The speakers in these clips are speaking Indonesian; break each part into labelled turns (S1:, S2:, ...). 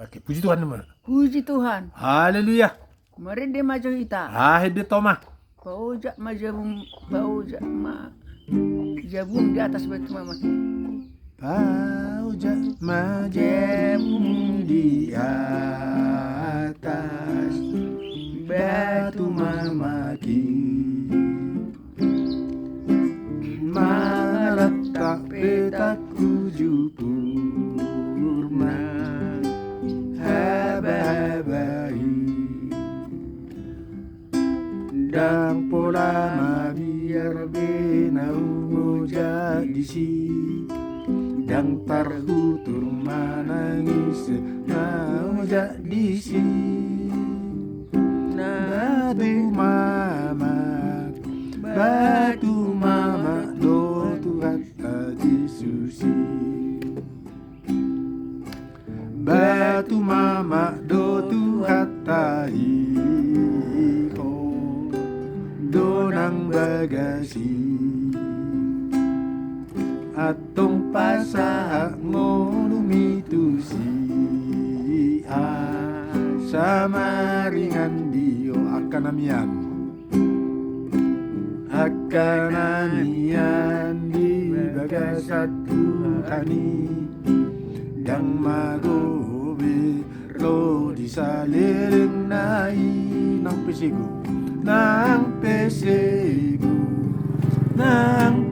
S1: Oke, puji Tuhan teman.
S2: Puji Tuhan.
S1: Haleluya.
S2: Merende majo ita.
S1: Hede toma.
S2: Pauja majabum pauja ma jabum di atas batu mama.
S1: Pauja majabum di atas batu mamaki. Meletak petak tujuh purna. Habai dan pola biar benau moja di si dan terhutur manangis mau jadi si batu mama do Tuhan Yesusi batu mama do Tuhan iko do nang bagasi atong pasaha ngono mitusi sama ringan dio akanamian di bagasat Tuhani dang magobe ro di saliring nai nang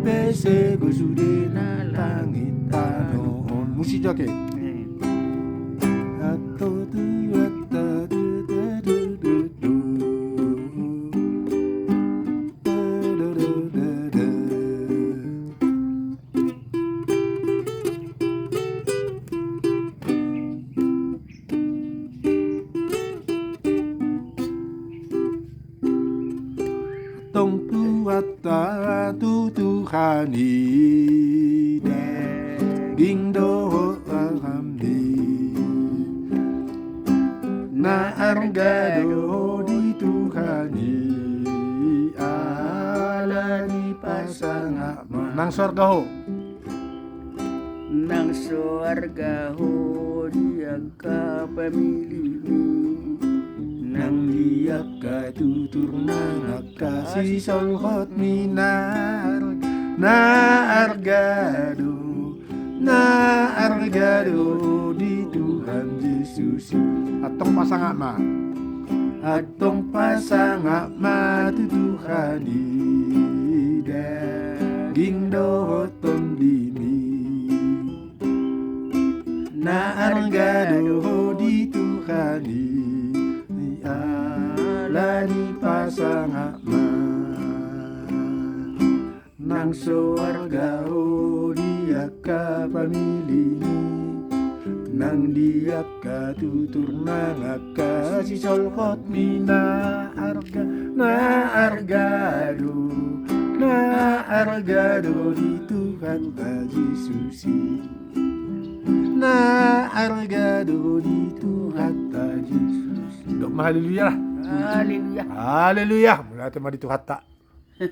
S1: pesego sude na langit tanon musik joke atau tu tong tuata tu Tuhani ding do alhamdi na argado di Tuhani ala di pasanga nang sorga ho
S2: Nang suarga ho dia ka pamilimi
S1: nang dia katutur na kasih solhot minar na argado di Tuhan Yesus atong pasanga ma tu Tuhani daging dohoton dini na argado di Tuhani lani pasanga nang suarga o dia ka pamili nang dia ka tutur nang kasih solhot mina argado di Tuhan Yesus na argado di Tuhan Yesus. Haleluya.
S2: Haleluya.
S1: Haleluya. Mula tema di Tuhan tak.